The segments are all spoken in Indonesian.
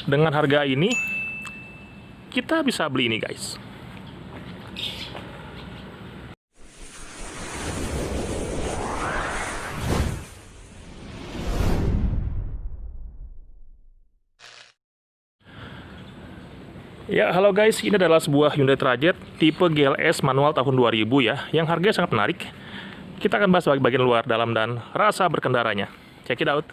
Dengan harga ini, kita bisa beli ini guys. Ya, halo guys, ini adalah sebuah Hyundai Trajet tipe GLS manual tahun 2000 ya, yang harganya sangat menarik. Kita akan bahas bagian luar, dalam, dan rasa berkendaranya. Check it out.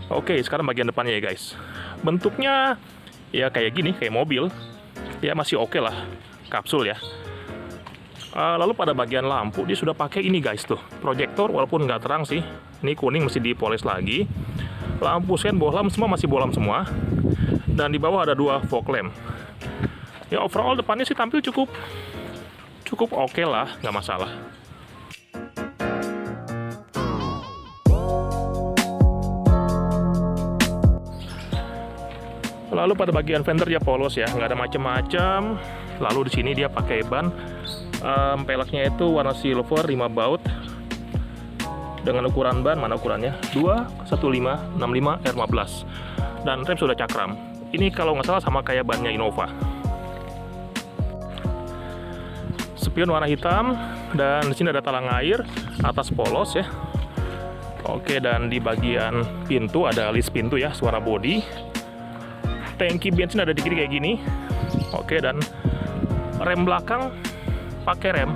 Oke, sekarang bagian depannya ya guys. Bentuknya ya kayak gini, kayak mobil. Ya masih oke lah, kapsul ya. Lalu pada bagian lampu dia sudah pakai ini guys tuh, proyektor walaupun nggak terang sih. Ini kuning masih dipoles lagi. Lampu sen bohlam semua masih bohlam semua. Dan di bawah ada 2 fog lamp. Ya overall depannya sih tampil cukup oke lah, nggak masalah. Lalu pada bagian fender dia polos ya, nggak ada macam-macam. Lalu di sini dia pakai ban peleknya itu warna silver 5 baut dengan ukuran ban, mana ukurannya? 21565 R15 dan rem sudah cakram. Ini kalau nggak salah sama kayak bannya Innova. Spion warna hitam dan di sini ada talang air, atas polos ya. Oke, dan di bagian pintu ada list pintu ya, suara bodi. Tangki bensin ada di kiri kayak gini. Oke, dan rem belakang pakai rem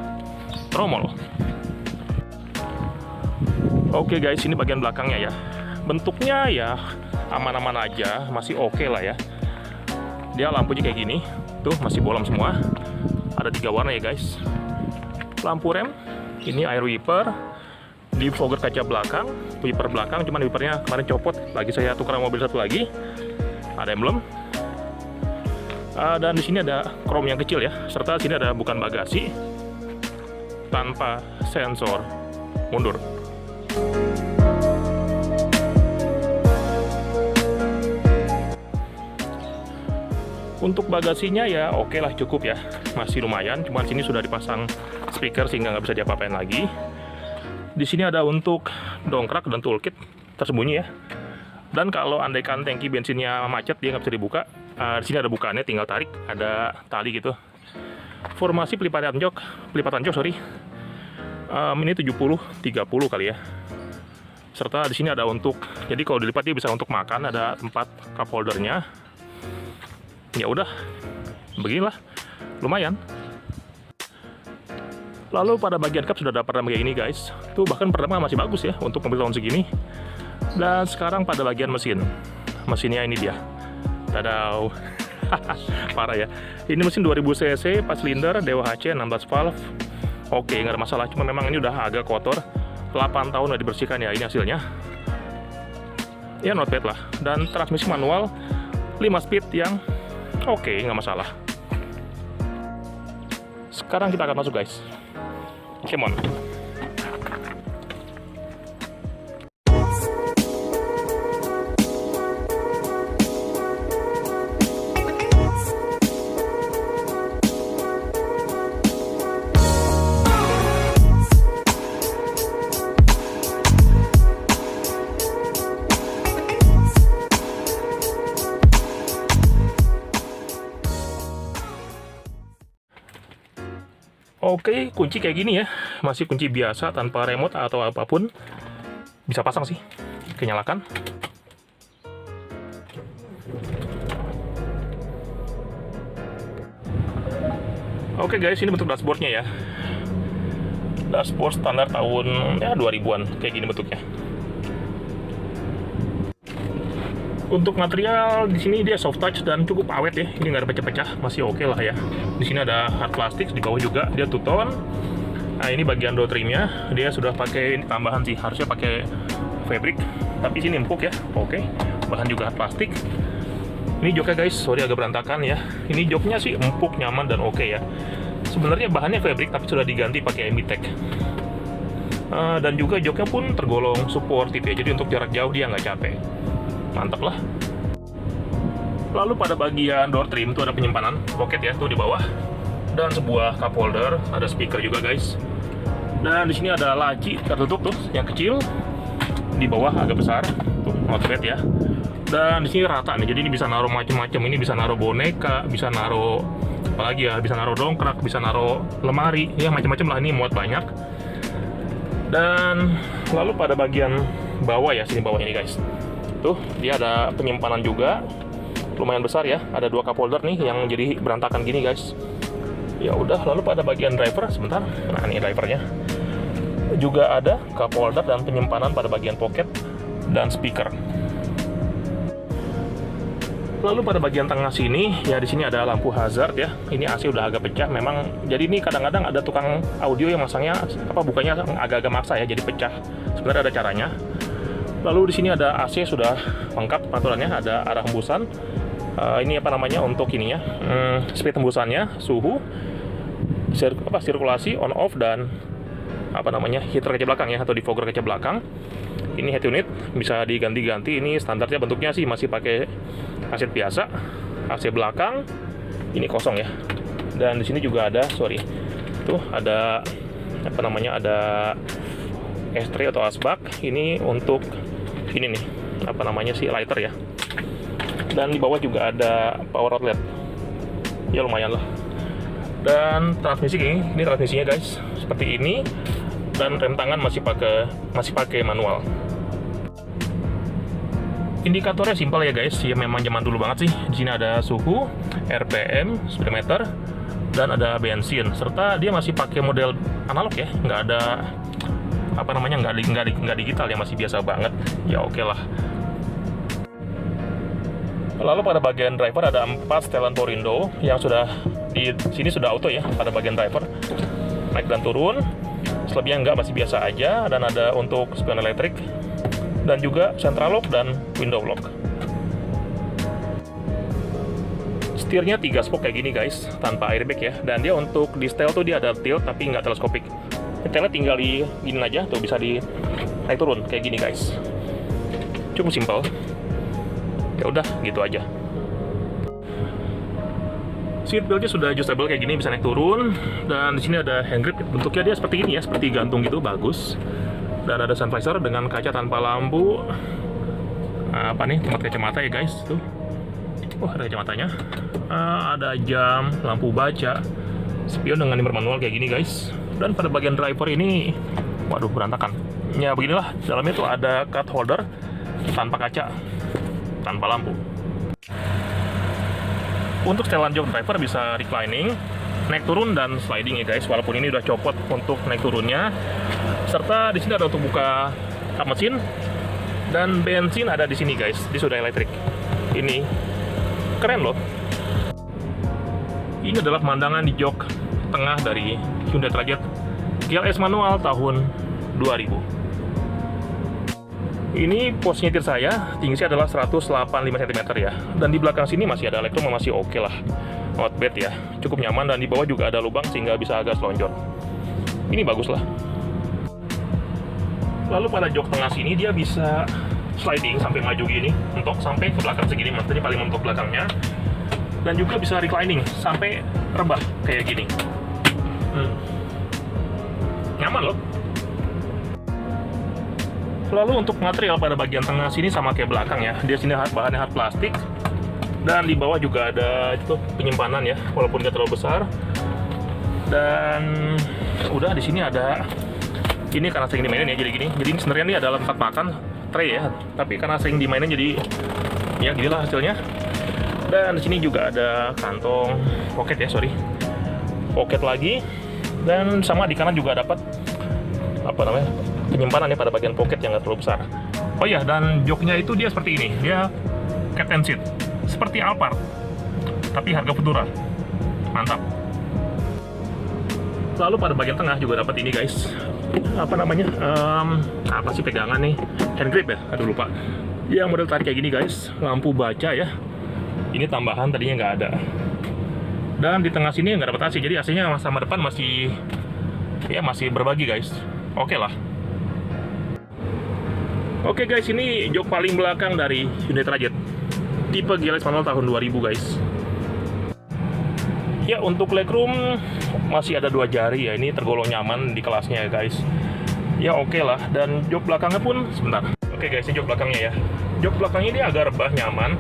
tromol. Oke guys, ini bagian belakangnya ya. Bentuknya ya aman-aman aja, masih oke lah ya. Dia lampunya kayak gini. Tuh, masih bolam semua. Ada 3 warna ya guys. Lampu rem, ini air wiper. Defogger kaca belakang, wiper belakang, cuman wipernya kemarin copot. Lagi saya tukar mobil satu lagi. Ada emblem. Dan di sini ada krom yang kecil ya, serta di sini ada bukan bagasi tanpa sensor mundur. Untuk bagasinya ya oke lah, cukup ya, masih lumayan. Cuman sini sudah dipasang speaker sehingga nggak bisa diapa-apain lagi. Di sini ada untuk dongkrak dan toolkit tersembunyi ya. Dan kalau andaikan tangki bensinnya macet, dia nggak bisa dibuka. Di sini ada bukaannya, tinggal tarik, ada tali gitu. Formasi pelipatan jok sorry. Ini 70-30 kali ya. Serta di sini ada untuk, jadi kalau dilipat dia bisa untuk makan, ada tempat cup holdernya. Ya udah, beginilah, lumayan. Lalu pada bagian kap sudah ada peredam kayak gini guys. Tuh bahkan peredamnya masih bagus ya untuk mobil tahun segini. Dan sekarang pada bagian mesin. Mesinnya ini dia. Tadau. Parah ya. Ini mesin 2000 cc, 4 silinder, DWHC, 16 valve. Oke, nggak ada masalah. Cuma memang ini udah agak kotor. 8 tahun udah dibersihkan ya, ini hasilnya. Ya not bad lah. Dan transmisi manual 5 speed yang oke, nggak masalah. Sekarang kita akan masuk guys. Come on. Oke, kunci kayak gini ya, masih kunci biasa tanpa remote atau apapun. Bisa pasang sih, oke, nyalakan. Oke guys, ini bentuk dashboardnya ya. Dashboard standar tahun ya 2000-an, kayak gini bentuknya. Untuk material di sini dia soft touch dan cukup awet ya. Ini nggak ada pecah-pecah, masih oke lah ya. Di sini ada hard plastik, di bawah juga dia two tone. Nah ini bagian door trimnya, dia sudah pakai tambahan sih, harusnya pakai fabric, tapi sini empuk ya. Oke, bahan juga hard plastik. Ini joknya guys, sorry agak berantakan ya. Ini joknya sih empuk, nyaman, dan oke ya. Sebenarnya bahannya fabric tapi sudah diganti pakai Embitech. Dan juga joknya pun tergolong supportive ya, jadi untuk jarak jauh dia nggak capek. Mantap lah. Lalu pada bagian door trim itu ada penyimpanan pocket ya, tuh di bawah. Dan sebuah cup holder, ada speaker juga guys. Dan di sini ada laci tertutup tuh, yang kecil. Di bawah agak besar, tuh not bad ya. Dan di sini rata nih, jadi ini bisa naruh macam-macam. Ini bisa naruh boneka, bisa naruh apalagi ya, bisa naruh dongkrak, bisa naruh lemari, ya macam-macam lah, ini muat banyak. Dan lalu pada bagian bawah ya, sini bawah ini guys. Tuh, dia ada penyimpanan juga. Lumayan besar ya, ada dua cup holder nih yang jadi berantakan gini guys. Ya udah, lalu pada bagian driver sebentar. Nah, ini drivernya. Juga ada cup holder dan penyimpanan pada bagian pocket dan speaker. Lalu pada bagian tengah sini, ya di sini ada lampu hazard ya. Ini AC udah agak pecah memang. Jadi ini kadang-kadang ada tukang audio yang masangnya bukanya agak-agak maksa ya, jadi pecah. Sebenarnya ada caranya. Lalu di sini ada AC sudah lengkap aturannya, ada arah hembusan. Ini apa namanya untuk ininya, speed hembusannya, suhu, sirkulasi on off, dan apa namanya heater kaca belakang ya, atau defogger kaca belakang. Ini head unit bisa diganti-ganti. Ini standarnya bentuknya sih masih pakai AC biasa. AC belakang ini kosong ya. Dan di sini juga ada, tuh ada apa namanya, ada S3 atau asbak. Ini untuk ini nih, apa namanya sih, lighter ya. Dan di bawah juga ada power outlet. Ya lumayan lah. Dan transmisi ini transmisinya guys, seperti ini. Dan rem tangan masih pakai manual. Indikatornya simpel ya guys, ya memang zaman dulu banget sih. Di sini ada suhu, RPM, speedometer, dan ada bensin. Serta dia masih pakai model analog ya, nggak ada apa namanya, nggak digital ya, masih biasa banget. Ya oke lah. Lalu pada bagian driver ada 4 setelan power window yang sudah di sini sudah auto ya pada bagian driver, naik dan turun. Selebihnya enggak, masih biasa aja. Dan ada untuk spion elektrik dan juga central lock dan window lock. Setirnya 3 spoke kayak gini guys, tanpa airbag ya. Dan dia untuk di setel tuh dia ada tilt tapi nggak teleskopik. Setelnya tinggal di gini aja, tuh bisa di naik turun kayak gini guys. Cukup simpel. Ya udah gitu aja. Seat beltnya sudah adjustable kayak gini, bisa naik turun. Dan di sini ada hand grip, bentuknya dia seperti ini ya, seperti gantung gitu, bagus. Dan ada sun visor dengan kaca tanpa lampu. Apa nih, tempat kacamata ya guys, tuh. Wah, ada kacamatanya. Ada jam, lampu baca, spion dengan dimmer manual kayak gini guys. Dan pada bagian driver ini, waduh berantakan. Ya beginilah, dalamnya tuh ada cut holder tanpa kaca, tanpa lampu. Untuk setelan jok driver bisa reclining, naik turun, dan sliding ya guys. Walaupun ini udah copot untuk naik turunnya. Serta di sini ada untuk buka kap mesin, dan bensin ada di sini guys. Dia sudah elektrik. Ini keren loh. Ini adalah pemandangan di jok tengah dari Hyundai Trajet GLS manual tahun 2000. Ini pos nyetir saya, tinggi adalah 185 cm ya. Dan di belakang sini masih ada elektrum, masih oke lah. Not bad ya, cukup nyaman. Dan di bawah juga ada lubang sehingga bisa agak selonjor. Ini bagus lah. Lalu pada jok tengah sini dia bisa sliding sampai maju gini, mentok sampai ke belakang segini, maksudnya paling mentok belakangnya. Dan juga bisa reclining sampai rebah kayak gini. Nyaman loh. Lalu untuk material pada bagian tengah sini sama kayak belakang ya. Dia sini bahannya hard plastik. Dan di bawah juga ada itu penyimpanan ya, walaupun nggak terlalu besar. Dan udah di sini ada ini karena sering dimainin ya, jadi gini. Jadi ini sebenarnya ini adalah tempat makan tray ya, tapi karena sering dimainin jadi ya ginilah hasilnya. Dan di sini juga ada kantong pocket ya, pocket lagi. Dan sama di kanan juga dapat apa namanya, penyimpanan ya pada bagian pocket yang nggak terlalu besar. Oh ya, dan joknya itu dia seperti ini, dia captain seat seperti Alphard tapi harga Futura, mantap. Lalu pada bagian tengah juga dapat ini guys, apa namanya, apa sih pegangan nih, hand grip ya, aduh lupa. Yang model tarik kayak gini guys, lampu baca ya, Ini tambahan, tadinya nggak ada. Dan di tengah sini nggak dapat AC, jadi AC-nya sama depan masih berbagi guys. Oke lah. Oke guys, ini jok paling belakang dari Hyundai Trajet tipe gearless manual tahun 2000 guys. Ya, untuk legroom masih ada 2 jari ya, ini tergolong nyaman di kelasnya ya guys. Ya oke lah, dan jok belakangnya pun sebentar. Oke guys, ini jok belakangnya ya. Jok belakangnya ini agak rebah, nyaman,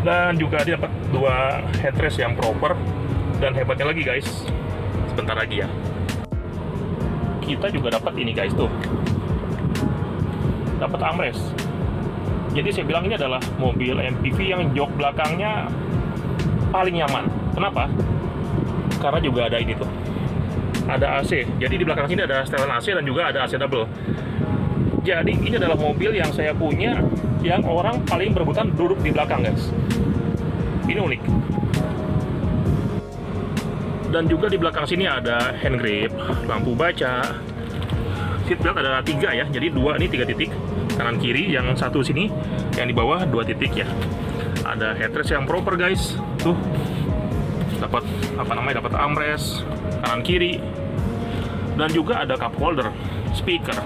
dan juga dia dapat 2 headrest yang proper. Dan hebatnya lagi guys, sebentar lagi ya, kita juga dapat ini guys, tuh dapat armrest. Jadi saya bilang ini adalah mobil MPV yang jok belakangnya paling nyaman. Kenapa? Karena juga ada ini tuh, ada AC. Jadi di belakang sini ada setelan AC dan juga ada AC double. Jadi ini adalah mobil yang saya punya yang orang paling berebutan duduk di belakang guys. Ini unik. Dan juga di belakang sini ada hand grip, lampu baca, seatbelt ada 3 ya, jadi 2 ini 3 titik kanan kiri, yang satu sini yang di bawah 2 titik ya. Ada headrest yang proper guys, tuh dapat dapat armrest kanan kiri, dan juga ada cup holder, speaker.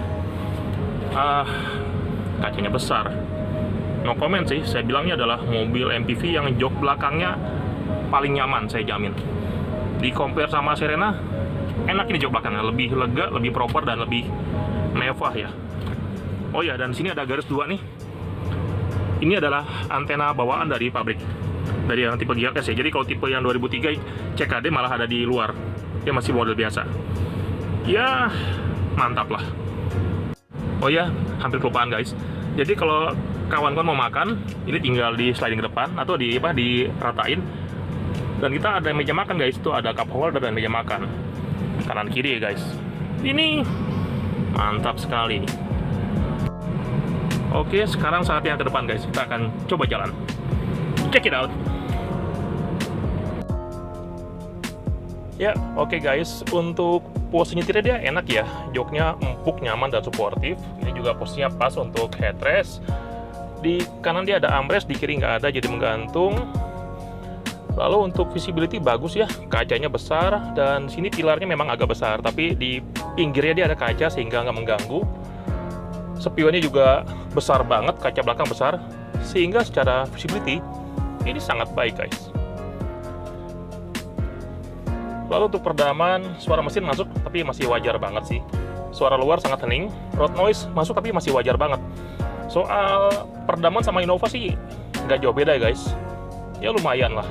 Kacanya besar, no comment sih, saya bilangnya adalah mobil MPV yang jok belakangnya paling nyaman, saya jamin. Di compare sama Serena, enak ini jok belakangnya, lebih lega, lebih proper, dan lebih mewah ya. Oh ya, dan sini ada garis 2 nih. Ini adalah antena bawaan dari pabrik, dari yang tipe gearless ya. Jadi kalau tipe yang 2003 CKD malah ada di luar, dia masih model biasa. Ya mantap lah. Oh ya, hampir kelupaan guys. Jadi kalau kawan-kawan mau makan, ini tinggal di sliding ke depan atau diratain. Dan kita ada meja makan guys, itu ada cup holder dan meja makan kanan kiri ya guys. Ini mantap sekali. Oke, sekarang saatnya ke depan guys. Kita akan coba jalan. Check it out. Ya, oke guys. Untuk posisi nyetirnya dia enak ya. Joknya empuk, nyaman, dan suportif. Ini juga posisinya pas untuk headrest. Di kanan dia ada armrest, di kiri nggak ada, jadi menggantung. Lalu untuk visibility bagus ya, kacanya besar, dan sini pilarnya memang agak besar, tapi di pinggirnya dia ada kaca sehingga nggak mengganggu. Spionnya juga besar banget, kaca belakang besar, sehingga secara visibility ini sangat baik guys. Lalu untuk peredaman, suara mesin masuk tapi masih wajar banget sih. Suara luar sangat hening, road noise masuk tapi masih wajar banget. Soal peredaman sama Innova sih nggak jauh beda ya guys, ya lumayan lah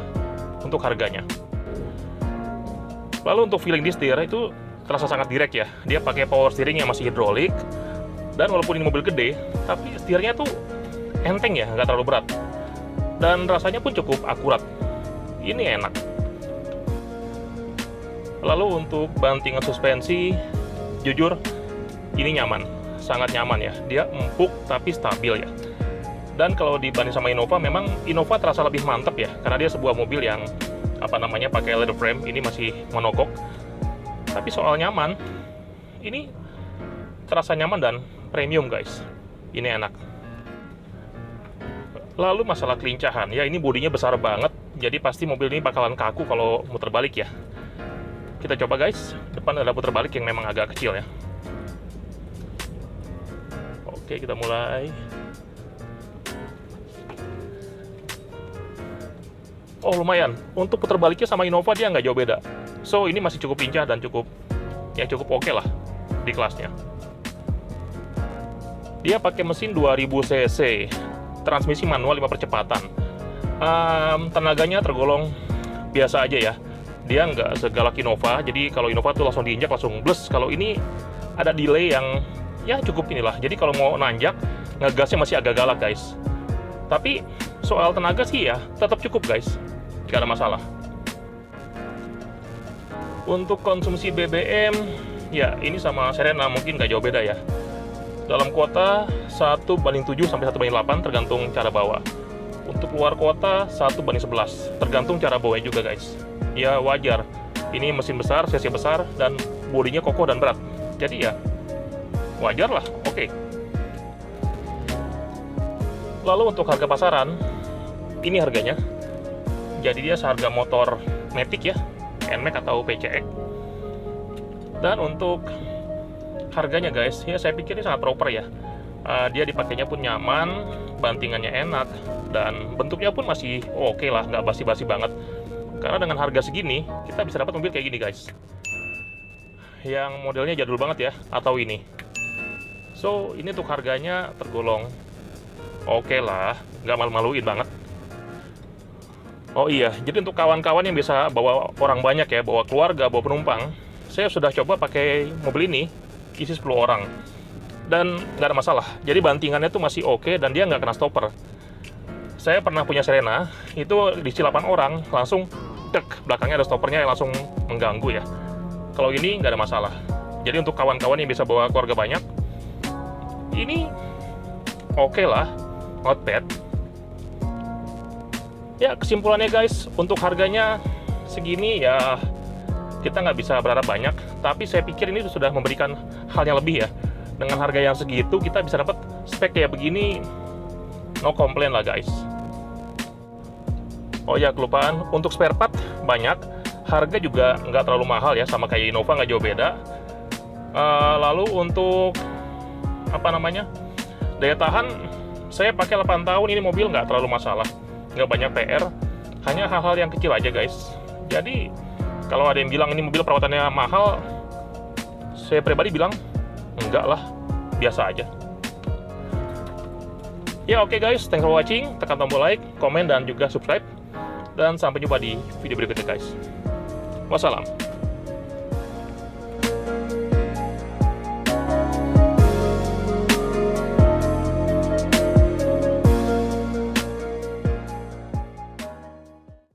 untuk harganya. Lalu untuk feeling di setir itu terasa sangat direct ya. Dia pakai power steering yang masih hidrolik, dan walaupun ini mobil gede, tapi setirnya tuh enteng ya, nggak terlalu berat, dan rasanya pun cukup akurat. Ini enak. Lalu untuk bantingan suspensi, jujur ini nyaman, sangat nyaman ya. Dia empuk tapi stabil ya. Dan kalau dibanding sama Innova, memang Innova terasa lebih mantap ya, karena dia sebuah mobil yang pakai leather frame, ini masih monokok. Tapi soal nyaman, ini terasa nyaman dan premium guys. Ini enak. Lalu masalah kelincahan, ya ini bodinya besar banget, jadi pasti mobil ini bakalan kaku kalau muter balik ya. Kita coba guys, depan ada puter balik yang memang agak kecil ya. Oke, kita mulai. Oh lumayan, untuk putar baliknya sama Innova dia nggak jauh beda. So ini masih cukup lincah dan cukup oke lah di kelasnya. Dia pakai mesin 2000 cc, transmisi manual 5 percepatan. Tenaganya tergolong biasa aja ya. Dia nggak segalak Innova, jadi kalau Innova tuh langsung diinjak langsung blus. Kalau ini ada delay yang ya cukup inilah. Jadi kalau mau nanjak, ngegasnya masih agak galak guys. Tapi soal tenaga sih ya tetap cukup guys, nggak ada masalah. Untuk konsumsi BBM, ya ini sama Serena mungkin nggak jauh beda ya. Dalam kota 1:7 sampai 1:8 tergantung cara bawa. Untuk luar kota 1:11 tergantung cara bawanya juga guys. Ya wajar, ini mesin besar, cc besar, dan bodinya kokoh dan berat. Jadi ya wajar lah, oke. Lalu untuk harga pasaran, ini harganya Jadi dia seharga motor Matic ya, NMAX atau PCX. Dan untuk harganya guys, ya saya pikir ini sangat proper ya. Dia dipakainya pun nyaman, bantingannya enak, dan bentuknya pun masih oke lah, nggak basi-basi banget. Karena dengan harga segini, kita bisa dapat mobil kayak gini guys. Yang modelnya jadul banget ya, atau ini. So, ini untuk harganya tergolong oke lah, nggak malu-maluin banget. Oh iya, jadi untuk kawan-kawan yang bisa bawa orang banyak ya, bawa keluarga, bawa penumpang, saya sudah coba pakai mobil ini, isi 10 orang. Dan nggak ada masalah, jadi bantingannya tuh masih oke dan dia nggak kena stopper. Saya pernah punya Serena, itu diisi 8 orang, langsung dek, belakangnya ada stoppernya yang langsung mengganggu ya. Kalau ini nggak ada masalah. Jadi untuk kawan-kawan yang bisa bawa keluarga banyak, ini oke lah, not bad. Ya, kesimpulannya guys, untuk harganya segini ya kita nggak bisa berharap banyak, tapi saya pikir ini sudah memberikan hal yang lebih ya. Dengan harga yang segitu kita bisa dapat spek kayak begini, no complain lah guys. Oh ya, kelupaan, untuk spare part banyak, harga juga nggak terlalu mahal ya, sama kayak Innova, nggak jauh beda. Lalu untuk apa namanya, daya tahan, saya pakai 8 tahun, ini mobil nggak terlalu masalah, nggak banyak PR, hanya hal-hal yang kecil aja guys. Jadi kalau ada yang bilang ini mobil perawatannya mahal, saya pribadi bilang enggak lah, biasa aja. Ya oke guys, thanks for watching, tekan tombol like, komen, dan juga subscribe. Dan sampai jumpa di video berikutnya guys. Wassalam.